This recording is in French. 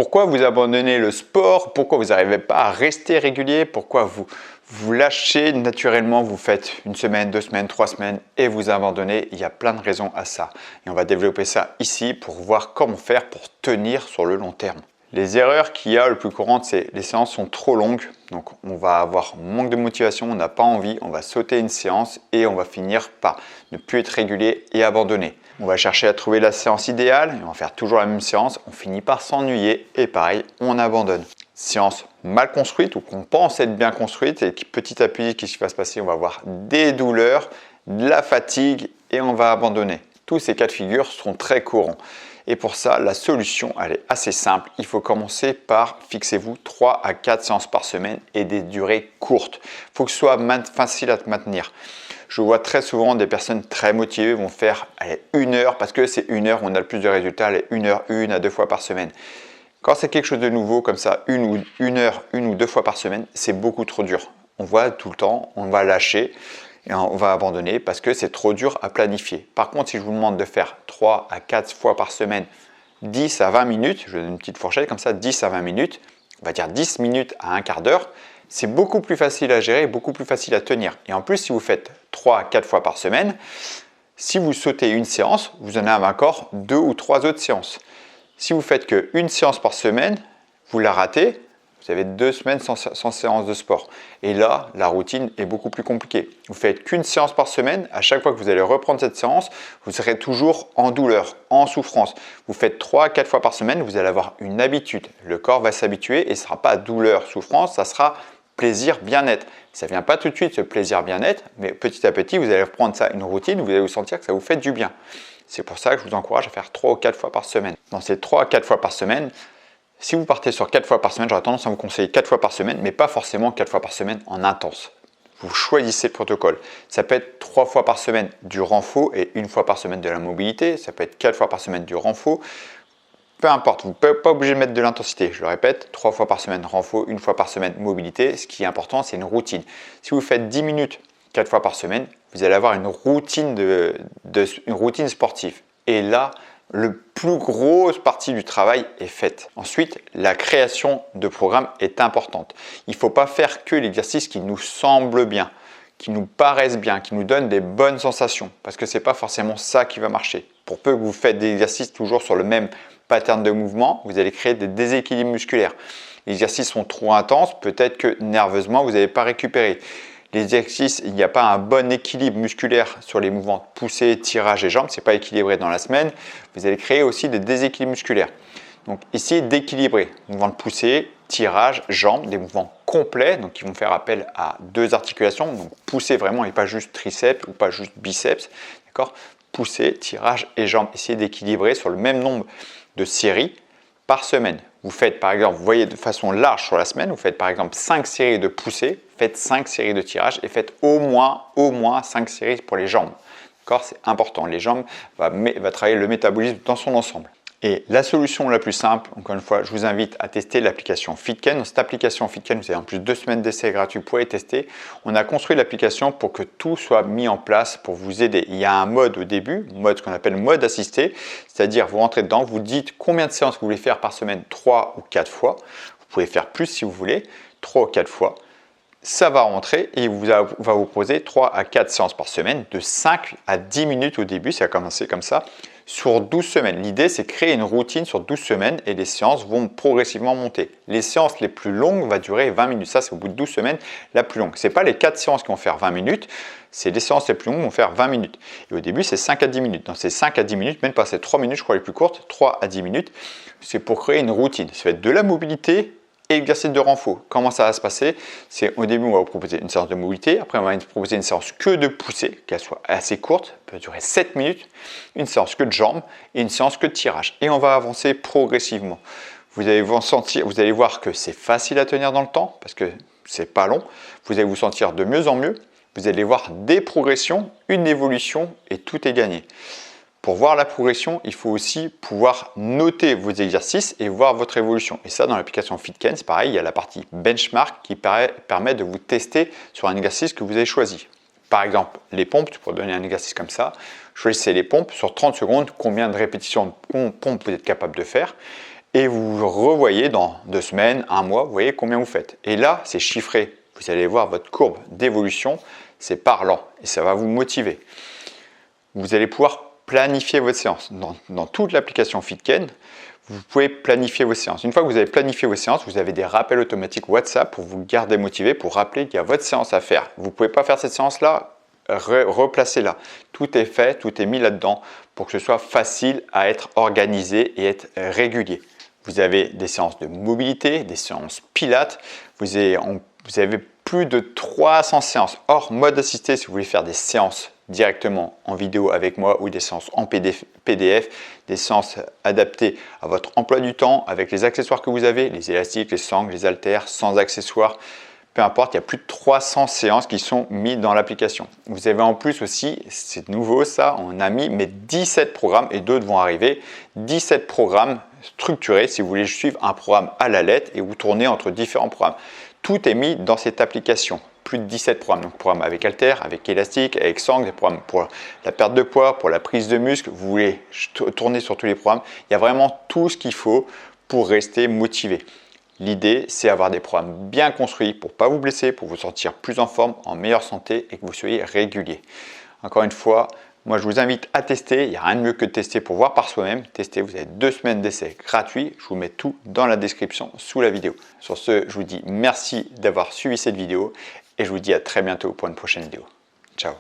Pourquoi vous abandonnez le sport? Pourquoi vous n'arrivez pas à rester régulier? Pourquoi vous lâchez naturellement? Vous faites une semaine, 2 semaines, 3 semaines et vous abandonnez. Il y a plein de raisons à ça. Et on va développer ça ici pour voir comment faire pour tenir sur le long terme. Les erreurs qu'il y a le plus courantes, c'est les séances sont trop longues. Donc on va avoir manque de motivation, on n'a pas envie, on va sauter une séance et on va finir par ne plus être régulier et abandonner. On va chercher à trouver la séance idéale et on va faire toujours la même séance. On finit par s'ennuyer et pareil, on abandonne. Séance mal construite ou qu'on pense être bien construite et qui petit à petit, qu'est-ce qui va se passer? On va avoir des douleurs, de la fatigue et on va abandonner. Tous ces cas de figure sont très courants. Et pour ça, la solution, elle est assez simple. Il faut commencer par, fixez-vous, 3 à 4 séances par semaine et des durées courtes. Il faut que ce soit facile à maintenir. Je vois très souvent des personnes très motivées vont faire 1 heure parce que c'est 1 heure où on a le plus de résultats, allez, 1 heure, 1 à 2 fois par semaine. Quand c'est quelque chose de nouveau comme ça, 1 heure, 1 ou 2 fois par semaine, c'est beaucoup trop dur. On voit tout le temps, on va lâcher. Et on va abandonner parce que c'est trop dur à planifier. Par contre, si je vous demande de faire 3 à 4 fois par semaine, 10 à 20 minutes, je donne une petite fourchette comme ça, 10 à 20 minutes, on va dire 10 minutes à un quart d'heure, c'est beaucoup plus facile à gérer, beaucoup plus facile à tenir. Et en plus, si vous faites 3 à 4 fois par semaine, si vous sautez une séance, vous en avez encore 2 ou 3 autres séances. Si vous faites qu'une séance par semaine, vous la ratez, vous avez 2 semaines sans séance de sport. Et là, la routine est beaucoup plus compliquée. Vous faites qu'une séance par semaine. À chaque fois que vous allez reprendre cette séance, vous serez toujours en douleur, en souffrance. Vous faites 3 à 4 fois par semaine, vous allez avoir une habitude. Le corps va s'habituer et ce ne sera pas douleur, souffrance, ça sera plaisir, bien-être. Ça ne vient pas tout de suite, ce plaisir, bien-être, mais petit à petit, vous allez reprendre ça une routine, vous allez vous sentir que ça vous fait du bien. C'est pour ça que je vous encourage à faire 3 ou 4 fois par semaine. Dans ces 3 à 4 fois par semaine, si vous partez sur 4 fois par semaine, j'aurais tendance à vous conseiller 4 fois par semaine, mais pas forcément 4 fois par semaine en intense. Vous choisissez le protocole. Ça peut être 3 fois par semaine du renfo et 1 fois par semaine de la mobilité. Ça peut être 4 fois par semaine du renfo. Peu importe, vous n'êtes pas obligé de mettre de l'intensité. Je le répète, 3 fois par semaine renfo, 1 fois par semaine mobilité. Ce qui est important, c'est une routine. Si vous faites 10 minutes 4 fois par semaine, vous allez avoir une routine, une routine sportive. Et là, la plus grosse partie du travail est faite. Ensuite, la création de programmes est importante. Il ne faut pas faire que l'exercice qui nous semble bien, qui nous paraissent bien, qui nous donne des bonnes sensations, parce que ce n'est pas forcément ça qui va marcher. Pour peu que vous faites des exercices toujours sur le même pattern de mouvement, vous allez créer des déséquilibres musculaires. Les exercices sont trop intenses, peut-être que nerveusement, vous n'avez pas récupéré. Les exercices, il n'y a pas un bon équilibre musculaire sur les mouvements poussée, tirage et jambes, ce n'est pas équilibré dans la semaine. Vous allez créer aussi des déséquilibres musculaires. Donc, essayez d'équilibrer. Mouvements de poussée, tirage, jambes, des mouvements complets, donc qui vont faire appel à 2 articulations. Donc, pousser vraiment et pas juste triceps ou pas juste biceps. D'accord? Poussée, tirage et jambes. Essayez d'équilibrer sur le même nombre de séries par semaine. Vous faites par exemple, vous voyez de façon large sur la semaine, vous faites par exemple 5 séries de poussées, faites 5 séries de tirage et faites au moins 5 séries pour les jambes. D'accord? C'est important. Les jambes va travailler le métabolisme dans son ensemble. Et la solution la plus simple, encore une fois, je vous invite à tester l'application FitCan. Dans cette application FitCan, vous avez en plus 2 semaines d'essai gratuits pour les tester. On a construit l'application pour que tout soit mis en place pour vous aider. Il y a un mode au début, ce qu'on appelle mode assisté, c'est-à-dire vous rentrez dedans, vous dites combien de séances vous voulez faire par semaine, 3 ou 4 fois. Vous pouvez faire plus si vous voulez, 3 ou 4 fois. Ça va rentrer et va vous proposer 3 à 4 séances par semaine de 5 à 10 minutes au début, ça va commencer comme ça, sur 12 semaines. L'idée, c'est de créer une routine sur 12 semaines et les séances vont progressivement monter. Les séances les plus longues vont durer 20 minutes. Ça, c'est au bout de 12 semaines la plus longue. Ce n'est pas les 4 séances qui vont faire 20 minutes, c'est les séances les plus longues qui vont faire 20 minutes. Et au début, c'est 5 à 10 minutes. Dans ces 5 à 10 minutes, même pas ces 3 minutes, je crois les plus courtes, 3 à 10 minutes, c'est pour créer une routine. Ça va être de la mobilité et exercice de renfo. Comment ça va se passer? C'est au début, on va vous proposer une séance de mobilité. Après, on va vous proposer une séance que de poussée, qu'elle soit assez courte, peut durer 7 minutes. Une séance que de jambes et une séance que de tirage. Et on va avancer progressivement. Vous allez voir que c'est facile à tenir dans le temps parce que c'est pas long. Vous allez vous sentir de mieux en mieux. Vous allez voir des progressions, une évolution et tout est gagné. Pour voir la progression, il faut aussi pouvoir noter vos exercices et voir votre évolution. Et ça, dans l'application FitCan, c'est pareil, il y a la partie benchmark qui permet de vous tester sur un exercice que vous avez choisi. Par exemple, les pompes, pour donner un exercice comme ça, choisissez les pompes sur 30 secondes, combien de répétitions de pompes vous êtes capable de faire. et vous revoyez dans 2 semaines, 1 mois, vous voyez combien vous faites. Et là, c'est chiffré. Vous allez voir votre courbe d'évolution, c'est parlant et ça va vous motiver. Vous allez pouvoir planifier votre séance. Dans toute l'application Fitken, vous pouvez planifier vos séances. Une fois que vous avez planifié vos séances, vous avez des rappels automatiques WhatsApp pour vous garder motivé, pour rappeler qu'il y a votre séance à faire. Vous ne pouvez pas faire cette séance-là, replacez-la. Tout est fait, tout est mis là-dedans pour que ce soit facile à être organisé et être régulier. Vous avez des séances de mobilité, des séances pilates, vous avez plus de 300 séances hors mode assisté si vous voulez faire des séances directement en vidéo avec moi ou des séances en PDF, des séances adaptées à votre emploi du temps avec les accessoires que vous avez, les élastiques, les sangles, les haltères, sans accessoires. Peu importe, il y a plus de 300 séances qui sont mises dans l'application. Vous avez en plus aussi, c'est nouveau ça, on a mis 17 programmes et d'autres vont arriver, 17 programmes structurés si vous voulez suivre un programme à la lettre et vous tournez entre différents programmes. Tout est mis dans cette application. Plus de 17 programmes, donc programmes avec haltères, avec élastique, avec sangle, des programmes pour la perte de poids, pour la prise de muscle. Vous voulez tourner sur tous les programmes. Il y a vraiment tout ce qu'il faut pour rester motivé. L'idée, c'est avoir des programmes bien construits pour ne pas vous blesser, pour vous sentir plus en forme, en meilleure santé et que vous soyez régulier. Encore une fois, moi je vous invite à tester. Il n'y a rien de mieux que de tester pour voir par soi-même. Tester, vous avez 2 semaines d'essai gratuits. Je vous mets tout dans la description sous la vidéo. Sur ce, je vous dis merci d'avoir suivi cette vidéo et je vous dis à très bientôt pour une prochaine vidéo. Ciao.